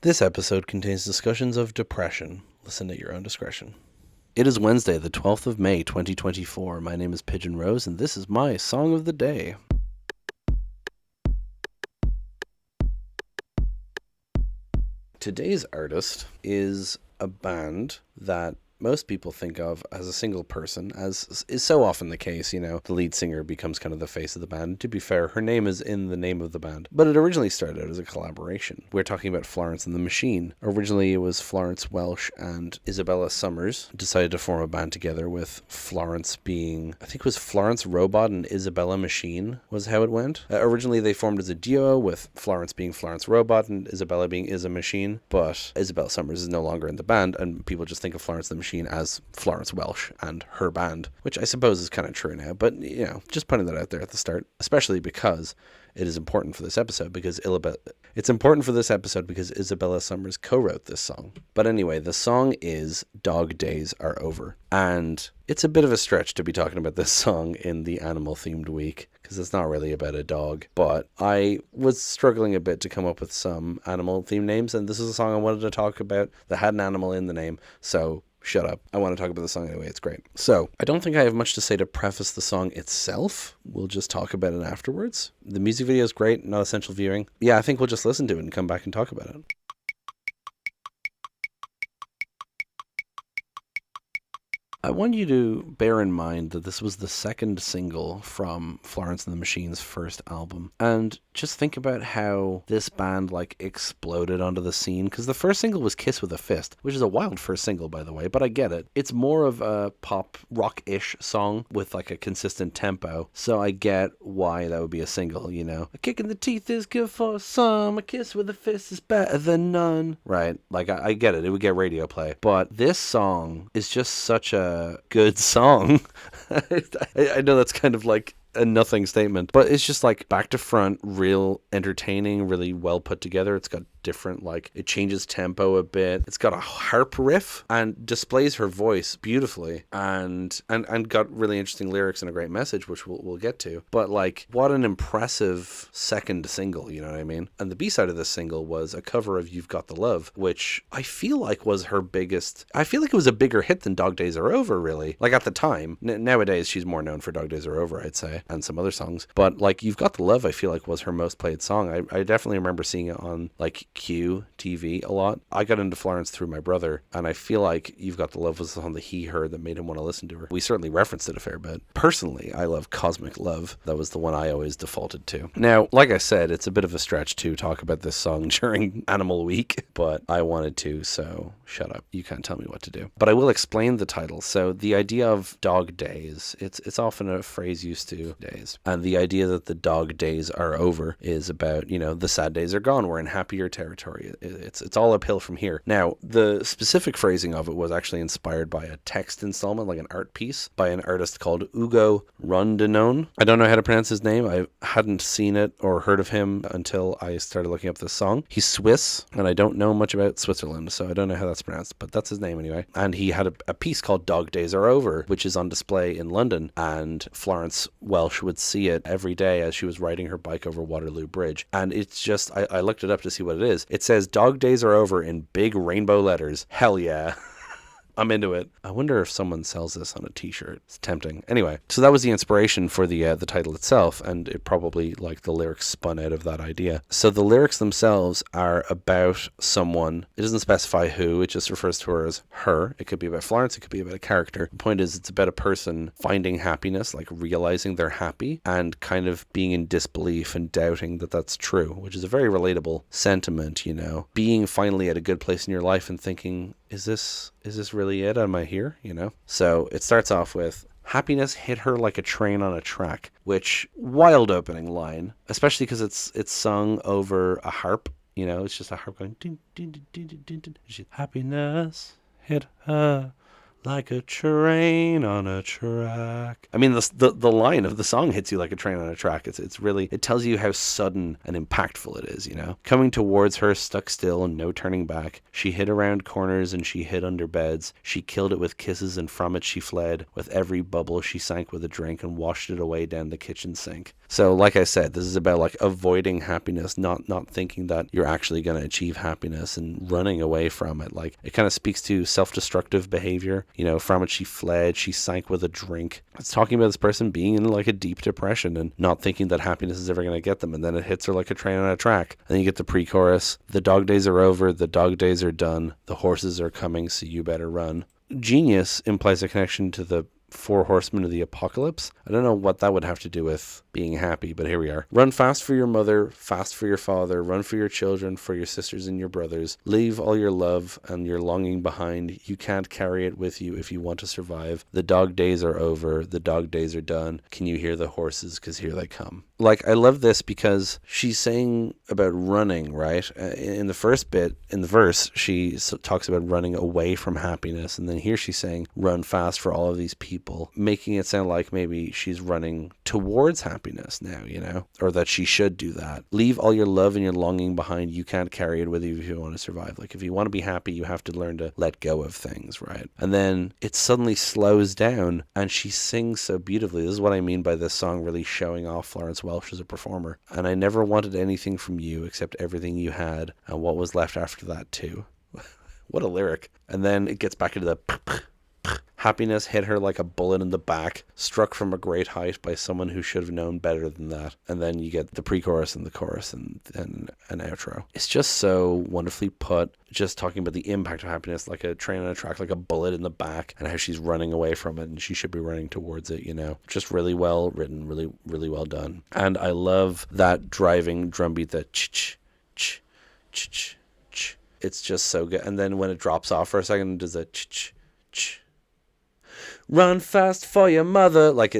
This episode contains discussions of depression. Listen at your own discretion. It is Wednesday, the 12th of May, 2024. My name is Pigeon Rose, and this is my Song of the Day. Today's artist is a band that most people think of as a single person, as is so often the case. The lead singer becomes kind of the face of the band. To be fair, her name is in the name of the band, but it originally started out as a collaboration. We're talking about Florence and the Machine. Originally, it was Florence Welch and Isabella Summers decided to form a band together, with Florence being, I think it was Florence Robot and Isabella Machine was how it went. Originally, they formed as a duo, with Florence being Florence Robot and Isabella being Isa Machine, but Isabella Summers is no longer in the band, and people just think of Florence and the Machine as Florence Welch and her band, which I suppose is kind of true now, but just putting that out there at the start, especially because it is important for this episode because Isabella Summers co-wrote this song. But anyway, the song is Dog Days Are Over, and it's a bit of a stretch to be talking about this song in the animal themed week because it's not really about a dog, but I was struggling a bit to come up with some animal themed names, and this is a song I wanted to talk about that had an animal in the name, so shut up. I want to talk about the song anyway. It's great. So, I don't think I have much to say to preface the song itself. We'll just talk about it afterwards. The music video is great, not essential viewing. Yeah, I think we'll just listen to it and come back and talk about it. I want you to bear in mind that this was the second single from Florence and the Machine's first album. And just think about how this band exploded onto the scene. Because the first single was Kiss with a Fist, which is a wild first single, by the way, but I get it. It's more of a pop rock-ish song with a consistent tempo. So I get why that would be a single, A kick in the teeth is good for some. A kiss with a fist is better than none. Right? I get it. It would get radio play. But this song is just such a good song. I know that's kind of like a nothing statement, but it's just back to front, real entertaining, really well put together. It's got different, it changes tempo a bit. It's got a harp riff and displays her voice beautifully, and got really interesting lyrics and a great message, which we'll get to. But what an impressive second single, you know what I mean? And the B-side of this single was a cover of You've Got the Love, which I feel like was her biggest. I feel like it was a bigger hit than Dog Days Are Over, really. At the time. Nowadays, she's more known for Dog Days Are Over, I'd say, and some other songs. But You've Got the Love, I feel like was her most played song. I definitely remember seeing it on Q TV a lot. I got into Florence through my brother, and I feel like You've Got the Love was the song that he heard that made him want to listen to her. We certainly referenced it a fair bit. Personally, I love Cosmic Love. That was the one I always defaulted to. Now, like I said, it's a bit of a stretch to talk about this song during Animal Week, but I wanted to, so shut up. You can't tell me what to do. But I will explain the title. So the idea of dog days, it's often a phrase used to days. And the idea that the dog days are over is about, the sad days are gone. We're in happier territory. It's all uphill from here. Now, the specific phrasing of it was actually inspired by a text installment, like an art piece by an artist called Ugo Rondinone. I don't know how to pronounce his name. I hadn't seen it or heard of him until I started looking up this song. He's Swiss, and I don't know much about Switzerland, so I don't know how that's pronounced, but that's his name anyway. And he had a piece called Dog Days Are Over, which is on display in London, and Florence Welch would see it every day as she was riding her bike over Waterloo Bridge. And it's just, I looked it up to see what it is. It says Dog Days Are Over in big rainbow letters. Hell yeah. I'm into it. I wonder if someone sells this on a t-shirt. It's tempting. Anyway, so that was the inspiration for the title itself, and it probably, the lyrics spun out of that idea. So the lyrics themselves are about someone. It doesn't specify who. It just refers to her as her. It could be about Florence. It could be about a character. The point is, it's about a person finding happiness, realizing they're happy, and kind of being in disbelief and doubting that that's true, which is a very relatable sentiment, Being finally at a good place in your life and thinking, is this really it? Am I here? So it starts off with, happiness hit her like a train on a track, which wild opening line, especially because it's sung over a harp. It's just a harp going, ding, ding, ding, ding, ding, ding, ding. Happiness hit her like a train on a track. I mean, the line of the song hits you like a train on a track. It's really, it tells you how sudden and impactful it is, Coming towards her, stuck still and no turning back. She hid around corners and she hid under beds. She killed it with kisses and from it she fled. With every bubble she sank with a drink and washed it away down the kitchen sink. So like I said, this is about like avoiding happiness, not thinking that you're actually going to achieve happiness and running away from it. Like it kind of speaks to self-destructive behavior. From it she fled, she sank with a drink. It's talking about this person being in like a deep depression and not thinking that happiness is ever going to get them, and then it hits her like a train on a track. And then you get the pre-chorus: the dog days are over, the dog days are done, the horses are coming, so you better run. Genius implies a connection to the four horsemen of the apocalypse. I don't know what that would have to do with being happy, but here we are. Run fast for your mother, fast for your father, run for your children, for your sisters and your brothers. Leave all your love and your longing behind. You can't carry it with you if you want to survive. The dog days are over, the dog days are done. Can you hear the horses? 'Cause here they come. Like, I love this because she's saying about running, right? In the first bit, in the verse, she talks about running away from happiness. And then here she's saying, run fast for all of these people, making it sound like maybe she's running towards happiness now, or that she should do that. Leave all your love and your longing behind. You can't carry it with you if you want to survive. Like, if you want to be happy, you have to learn to let go of things, right? And then it suddenly slows down and she sings so beautifully. This is what I mean by this song really showing off Florence Welch as a performer. And I never wanted anything from you except everything you had and what was left after that too. What a lyric. And then it gets back into the happiness hit her like a bullet in the back, struck from a great height by someone who should have known better than that. And then you get the pre-chorus and the chorus and an outro. It's just so wonderfully put, just talking about the impact of happiness, like a train on a track, like a bullet in the back, and how she's running away from it and she should be running towards it, Just really well written, really, really well done. And I love that driving drum beat, that ch-ch, ch, ch, ch. It's just so good. And then when it drops off for a second, it does a ch, ch. Run fast for your mother. Like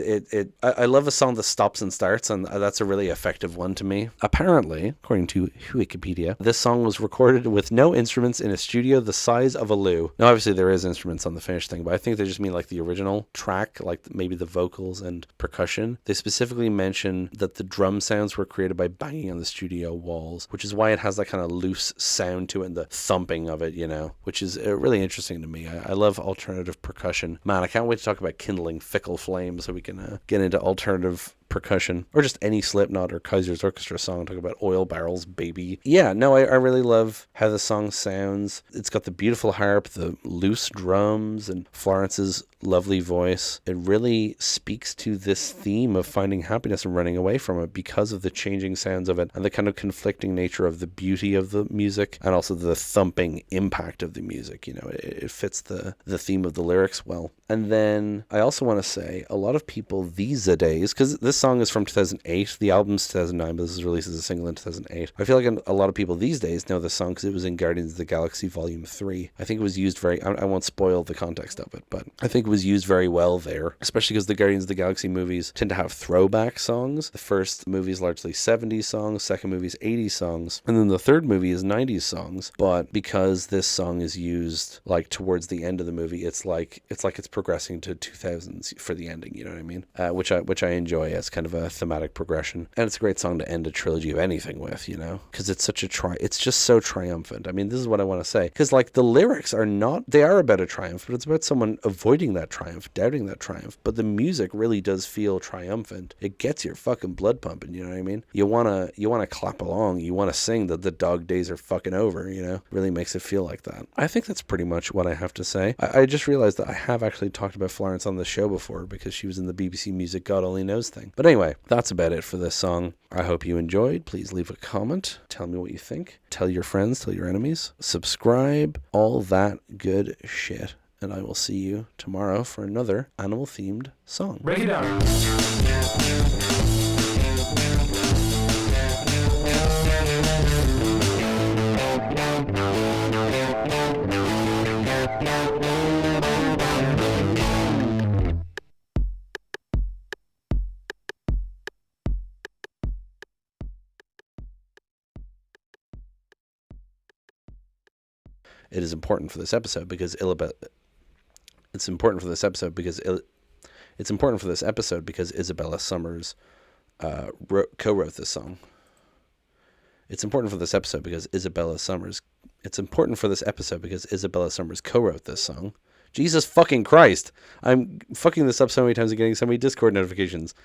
I love a song that stops and starts, and that's a really effective one to me. Apparently, according to Wikipedia, this song was recorded with no instruments in a studio the size of a loo. Now, obviously, there is instruments on the finished thing, but I think they just mean like the original track, like maybe the vocals and percussion. They specifically mention that the drum sounds were created by banging on the studio walls, which is why it has that kind of loose sound to it and the thumping of it, which is really interesting to me. I love alternative percussion. Man, I can't wait to talk about kindling fickle flames so we can get into alternative percussion, or just any Slipknot or Kaiser's Orchestra song, talk about oil barrels, baby. Yeah, no, I really love how the song sounds. It's got the beautiful harp, the loose drums, and Florence's lovely voice. It really speaks to this theme of finding happiness and running away from it because of the changing sounds of it and the kind of conflicting nature of the beauty of the music and also the thumping impact of the music. It fits the theme of the lyrics well. And then I also want to say a lot of people these days, because this song is from 2008, the album's 2009, but this is released as a single in 2008. I feel like a lot of people these days know this song because it was in Guardians of the Galaxy Volume 3. I think it was used I won't spoil the context of it, but I think it was used very well there, especially because the Guardians of the Galaxy movies tend to have throwback songs. The first movie is largely 70s songs, second movie is 80s songs, and then the third movie is 90s songs. But because this song is used like towards the end of the movie, it's like it's progressing to 2000s for the ending, you know what I mean? Which I enjoy as kind of a thematic progression. And it's a great song to end a trilogy of anything with, because it's such it's just so triumphant. I mean, this is what I want to say, because like the lyrics they are about a triumph, but it's about someone avoiding that triumph, doubting that triumph. But the music really does feel triumphant. It gets your fucking blood pumping, you know what I mean? You wanna clap along, you wanna sing that the dog days are fucking over, really makes it feel like that. I think that's pretty much what I have to say. I just realized that I have actually talked about Florence on the show before because she was in the BBC Music God Only Knows thing. But anyway, that's about it for this song. I hope you enjoyed. Please leave a comment. Tell me what you think. Tell your friends, tell your enemies. Subscribe, all that good shit. And I will see you tomorrow for another animal-themed song. Break it down. It is important for this episode because It's important for this episode because Isabella Summers co-wrote this song. It's important for this episode because Isabella Summers co-wrote this song. Jesus fucking Christ. I'm fucking this up so many times and getting so many Discord notifications.